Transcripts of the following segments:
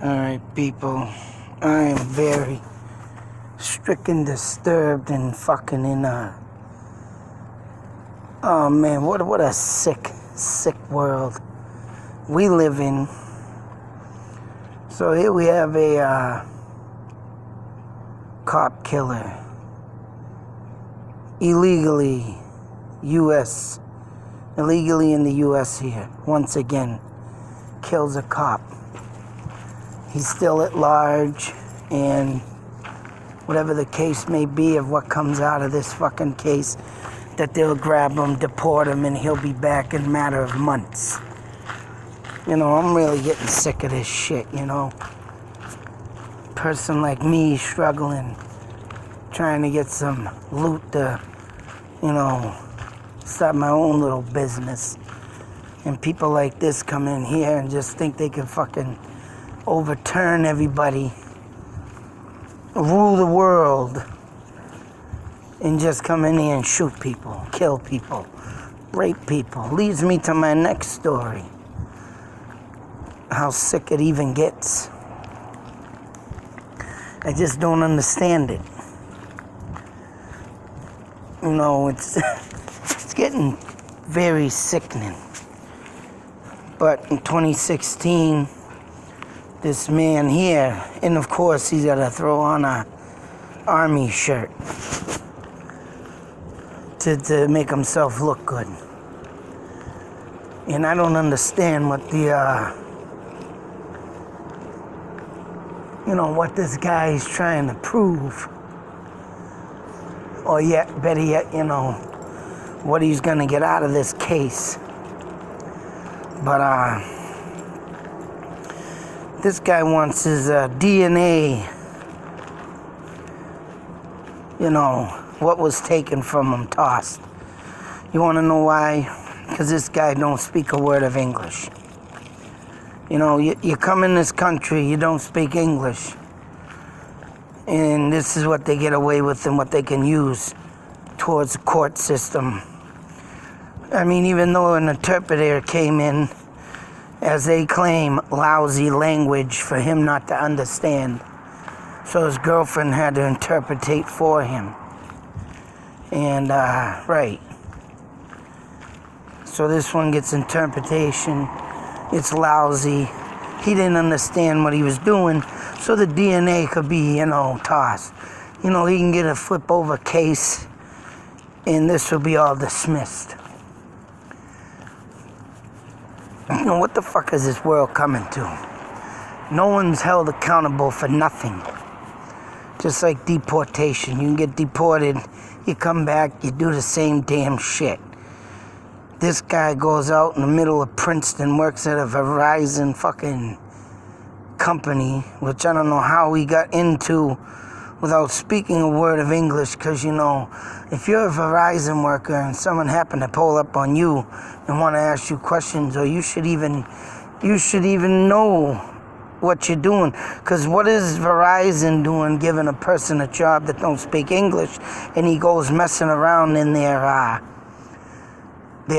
Alright, people. I am very stricken, disturbed, and fucking in a... Oh man, what a sick world we live in. So here we have a cop killer. Illegally in the U.S. here, once again, kills a cop. He's still at large, and whatever the case may be of what comes out of this fucking case, that they'll grab him, deport him, and he'll be back in a matter of months. You know, I'm really getting sick of this shit, you know. Person like me struggling, trying to get some loot to, you know, start my own little business. And people like this come in here and just think they can fucking overturn everybody, rule the world, and just come in here and shoot people, kill people, rape people. Leads me to my next story. How sick it even gets. I just don't understand it. You know, it's getting very sickening. But in 2016, this man here, and of course he's got to throw on a army shirt to make himself look good. And I don't understand what what this guy is trying to prove. Or yet, better yet, what he's gonna get out of this case. But this guy wants his DNA, what was taken from him, tossed. You wanna know why? Because this guy don't speak a word of English. You come in this country, you don't speak English. And this is what they get away with and what they can use towards the court system. I mean, even though an interpreter came in, as they claim, lousy language for him not to understand. So his girlfriend had to interpretate for him. And, right. So this one gets interpretation. It's lousy. He didn't understand what he was doing, so the DNA could be, tossed. He can get a flip over case, and this will be all dismissed. What the fuck is this world coming to? No one's held accountable for nothing. Just like deportation. You can get deported, you come back, you do the same damn shit. This guy goes out in the middle of Princeton, works at a Verizon fucking company, which I don't know how he got into without speaking a word of English, because, if you're a Verizon worker and someone happened to pull up on you and want to ask you questions, or you should even know what you're doing, because what is Verizon doing giving a person a job that don't speak English, and he goes messing around in their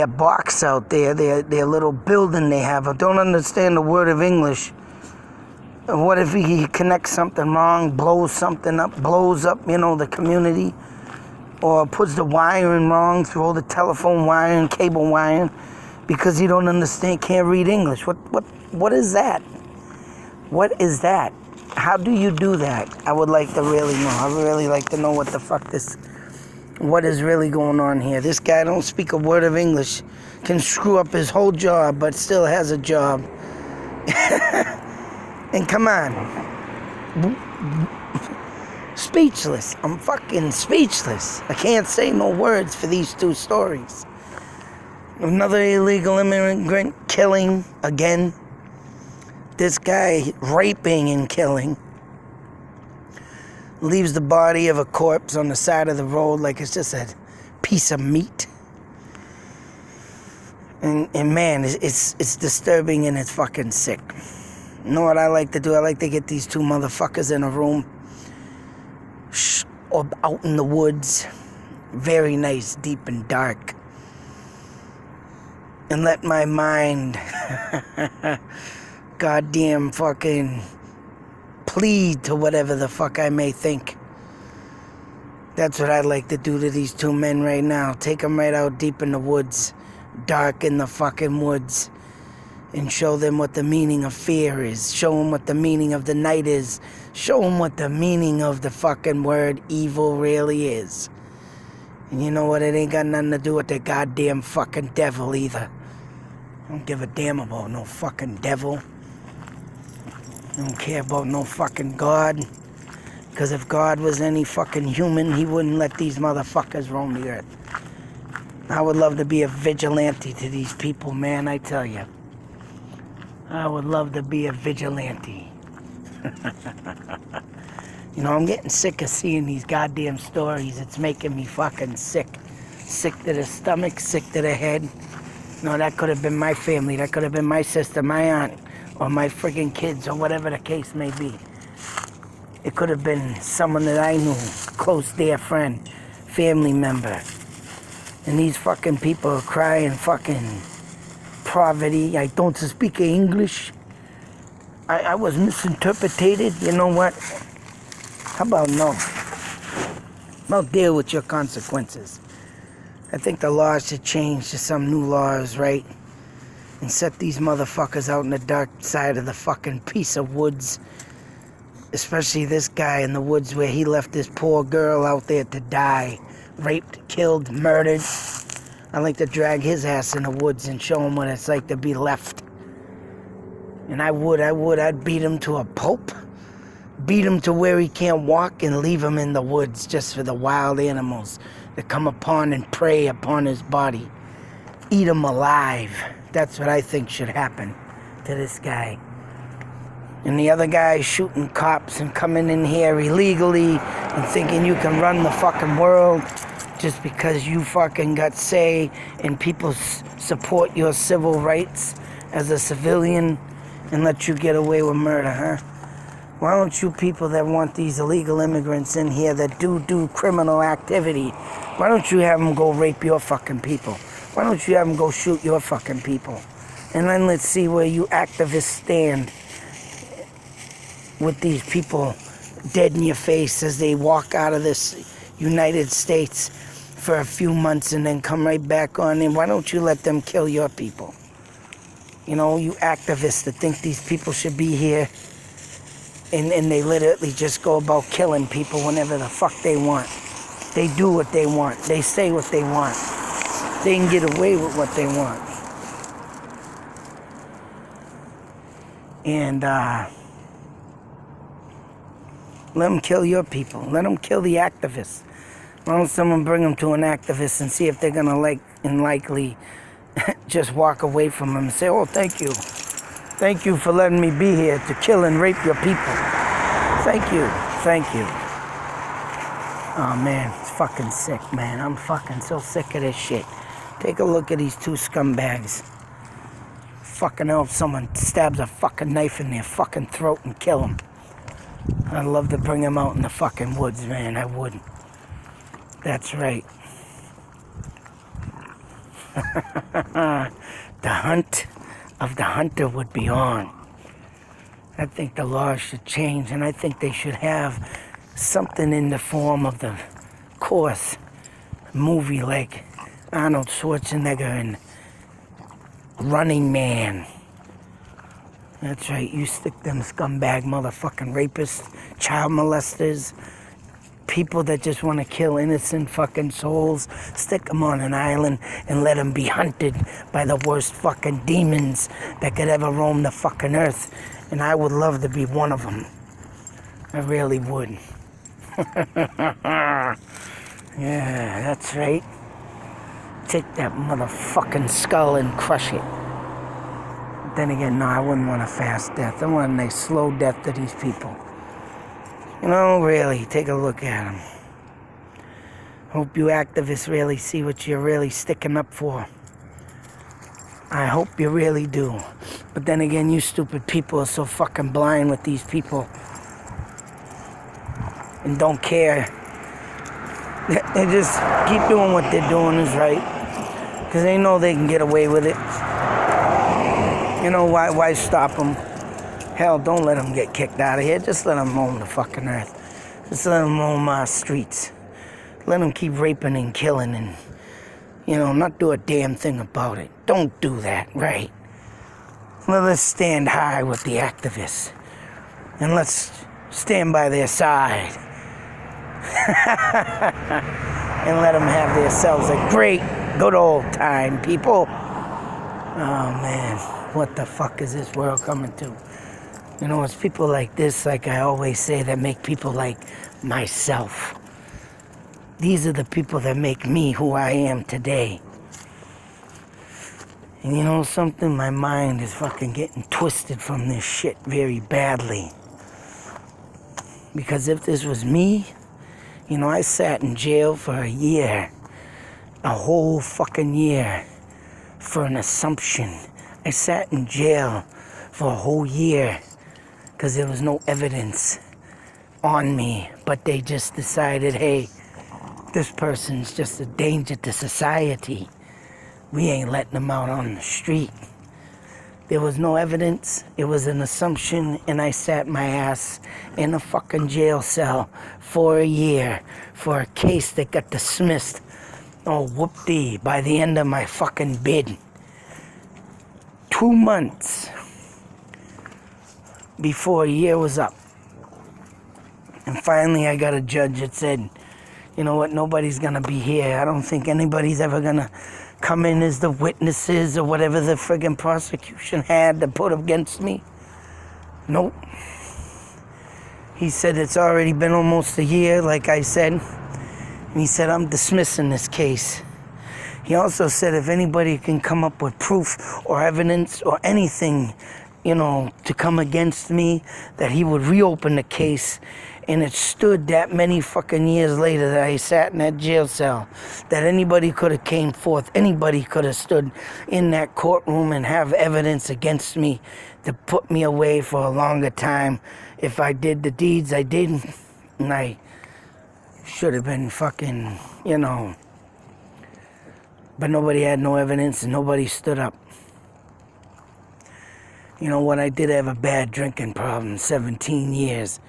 box out there, their little building they have. I don't understand a word of English. What if he connects something wrong, blows something up, blows up, the community, or puts the wiring wrong, throw the telephone wiring, cable wiring, because he don't understand, can't read English. What is that? What is that? How do you do that? I would like to really know. I would really like to know what the fuck what is really going on here. This guy don't speak a word of English, can screw up his whole job, but still has a job. And come on. Speechless. I'm fucking speechless. I can't say no words for these two stories. Another illegal immigrant killing again. This guy raping and killing. Leaves the body of a corpse on the side of the road like it's just a piece of meat. And man, it's disturbing and it's fucking sick. You know what I like to do? I like to get these two motherfuckers in a room. Or out in the woods. Very nice, deep and dark. And let my mind goddamn fucking plead to whatever the fuck I may think. That's what I'd like to do to these two men right now. Take them right out deep in the woods, dark in the fucking woods, and show them what the meaning of fear is. Show them what the meaning of the night is. Show them what the meaning of the fucking word evil really is. And you know what? It ain't got nothing to do with the goddamn fucking devil either. I don't give a damn about no fucking devil. I don't care about no fucking God. Because if God was any fucking human, he wouldn't let these motherfuckers roam the earth. I would love to be a vigilante to these people, man, I tell you. I would love to be a vigilante. You know, I'm getting sick of seeing these goddamn stories. It's making me fucking sick. Sick to the stomach, sick to the head. No, that could have been my family. That could have been my sister, my aunt, or my friggin' kids, or whatever the case may be. It could have been someone that I knew, close, dear friend, family member. And these fucking people are crying fucking poverty. I don't speak English. I was misinterpreted. You know what? How about no? How about deal with your consequences? I think the laws should change to some new laws, right? And set these motherfuckers out in the dark side of the fucking piece of woods. Especially this guy in the woods where he left this poor girl out there to die. Raped, killed, murdered. I'd like to drag his ass in the woods and show him what it's like to be left. And I'd beat him to a pulp. Beat him to where he can't walk and leave him in the woods just for the wild animals to come upon and prey upon his body. Eat him alive. That's what I think should happen to this guy. And the other guy shooting cops and coming in here illegally and thinking you can run the fucking world just because you fucking got say and people support your civil rights as a civilian and let you get away with murder, huh? Why don't you people that want these illegal immigrants in here that do criminal activity, why don't you have them go rape your fucking people? Why don't you have them go shoot your fucking people? And then let's see where you activists stand with these people dead in your face as they walk out of this United States for a few months and then come right back on in. Why don't you let them kill your people? You know, you activists that think these people should be here and they literally just go about killing people whenever the fuck they want. They do what they want. They say what they want. They can get away with what they want. And let them kill your people. Let them kill the activists. Why don't someone bring them to an activist and see if they're going to likely just walk away from them and say, oh, thank you. Thank you for letting me be here to kill and rape your people. Thank you. Thank you. Oh, man, it's fucking sick, man. I'm fucking so sick of this shit. Take a look at these two scumbags. Fucking hell, if someone stabs a fucking knife in their fucking throat and kill them. I'd love to bring them out in the fucking woods, man. I would. That's right. The hunt of the hunter would be on. I think the laws should change, and I think they should have something in the form of the course movie like Arnold Schwarzenegger and Running Man. That's right, you stick them scumbag motherfucking rapists, child molesters, people that just want to kill innocent fucking souls, stick them on an island and let them be hunted by the worst fucking demons that could ever roam the fucking earth. And I would love to be one of them. I really would. Yeah, that's right. Take that motherfucking skull and crush it. Then again, no, I wouldn't want a fast death. I want a nice slow death to these people. You know, really, take a look at them. Hope you activists really see what you're really sticking up for. I hope you really do. But then again, you stupid people are so fucking blind with these people. And don't care. They just keep doing what they're doing is right. Because they know they can get away with it. You know, why stop them? Hell, don't let them get kicked out of here. Just let them roam the fucking earth. Just let them roam our streets. Let them keep raping and killing and, not do a damn thing about it. Don't do that, right? Let's stand high with the activists. And let's stand by their side. And let them have themselves a great, good old time, people. Oh, man. What the fuck is this world coming to? It's people like this, like I always say, that make people like myself. These are the people that make me who I am today. And something? My mind is fucking getting twisted from this shit very badly. Because if this was me, I sat in jail for a year. A whole fucking year. For an assumption. I sat in jail for a whole year. Because there was no evidence on me. But they just decided, hey, this person's just a danger to society. We ain't letting them out on the street. There was no evidence. It was an assumption, and I sat my ass in a fucking jail cell for a year for a case that got dismissed. Oh, whoop-dee, by the end of my fucking bid. 2 months before a year was up. And finally I got a judge that said, you know what, nobody's gonna be here. I don't think anybody's ever gonna come in as the witnesses or whatever the friggin' prosecution had to put against me. Nope. He said it's already been almost a year, like I said. And he said, I'm dismissing this case. He also said if anybody can come up with proof or evidence or anything, to come against me, that he would reopen the case. And it stood that many fucking years later that I sat in that jail cell, that anybody could have came forth, anybody could have stood in that courtroom and have evidence against me to put me away for a longer time if I did the deeds I did. And I should have been fucking, But nobody had no evidence and nobody stood up. I did have a bad drinking problem, 17 years.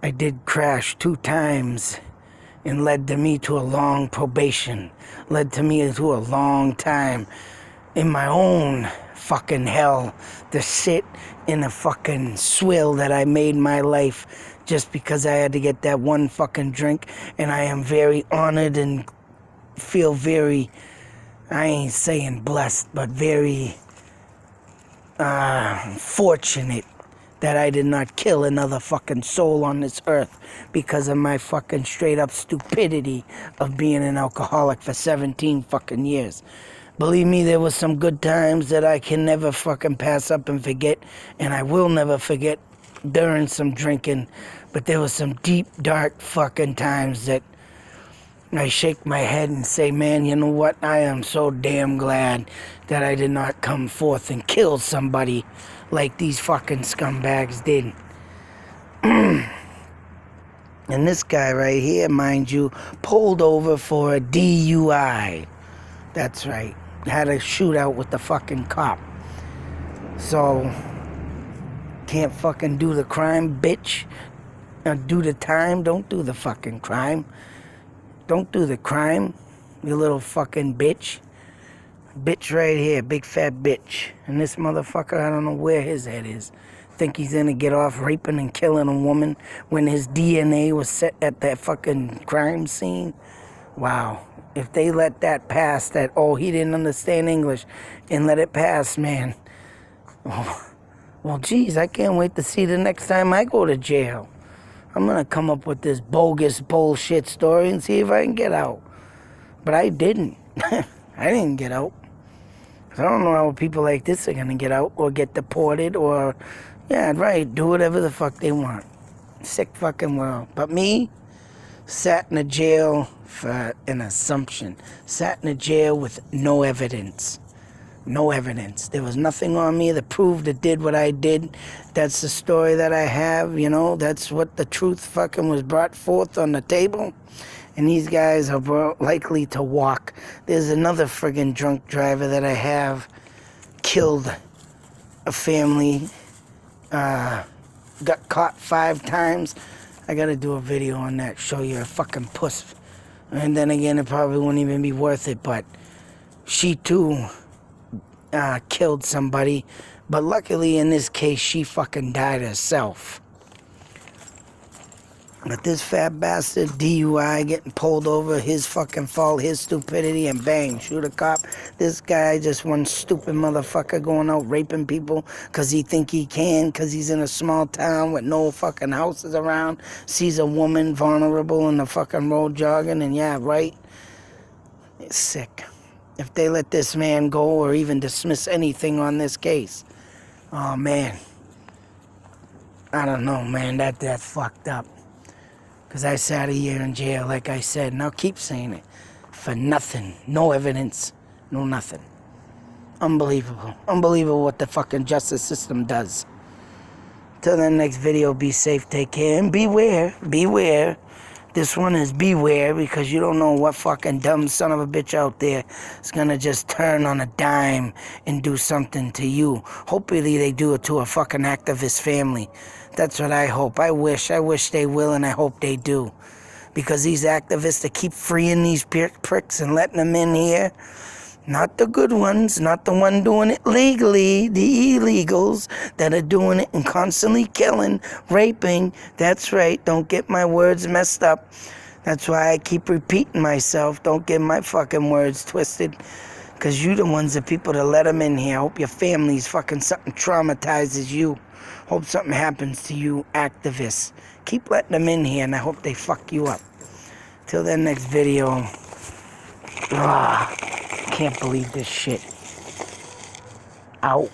I did crash 2 times and led to me to a long probation. Led to me to a long time in my own fucking hell to sit in a fucking swill that I made my life just because I had to get that one fucking drink. And I am very honored and feel very, I ain't saying blessed, but very fortunate that I did not kill another fucking soul on this earth because of my fucking straight up stupidity of being an alcoholic for 17 fucking years. Believe me, there was some good times that I can never fucking pass up and forget, and I will never forget during some drinking, but there was some deep, dark fucking times that I shake my head and say, man, you know what? I am so damn glad that I did not come forth and kill somebody like these fucking scumbags did. And this guy right here, mind you, pulled over for a DUI. That's right. Had a shootout with the fucking cop. So, can't fucking do the crime, bitch. Do the time. Don't do the fucking crime. Don't do the crime, you little fucking bitch. Bitch right here, big fat bitch. And this motherfucker, I don't know where his head is. Think he's gonna get off raping and killing a woman when his DNA was set at that fucking crime scene? Wow. If they let that pass, that, oh, he didn't understand English, and let it pass, man. Oh, well, geez, I can't wait to see the next time I go to jail. I'm going to come up with this bogus bullshit story and see if I can get out. But I didn't. I didn't get out. I don't know how people like this are going to get out or get deported or, yeah, right, do whatever the fuck they want. Sick fucking world. But me, sat in a jail for an assumption. Sat in a jail with no evidence. No evidence. There was nothing on me that proved it did what I did. That's the story that I have, That's what the truth fucking was brought forth on the table. And these guys are likely to walk. There's another friggin' drunk driver that I have killed a family got caught 5 times. I gotta do a video on that, show you a fucking puss. And then again, it probably wouldn't even be worth it, but she too killed somebody. But luckily in this case, she fucking died herself. But this fat bastard, DUI, getting pulled over, his fucking fault, his stupidity, and bang, shoot a cop. This guy, just one stupid motherfucker going out raping people because he think he can, because he's in a small town with no fucking houses around, sees a woman vulnerable in the fucking road jogging, and yeah, right? It's sick. If they let this man go or even dismiss anything on this case, oh man, I don't know, man, that's fucked up. Because I sat a year in jail, like I said, and I'll keep saying it, for nothing. No evidence, no nothing. Unbelievable. Unbelievable what the fucking justice system does. Till the next video, be safe, take care, and beware, beware. This one is beware, because you don't know what fucking dumb son of a bitch out there is going to just turn on a dime and do something to you. Hopefully they do it to a fucking activist family. That's what I hope. I wish they will, and I hope they do. Because these activists that keep freeing these pricks and letting them in here, not the good ones, not the one doing it legally, the illegals that are doing it and constantly killing, raping. That's right, don't get my words messed up. That's why I keep repeating myself. Don't get my fucking words twisted. Because you the ones, the people that let them in here. I hope your family's fucking something traumatizes you. Hope something happens to you activists. Keep letting them in here, and I hope they fuck you up. Till the next video. Can't believe this shit. Out.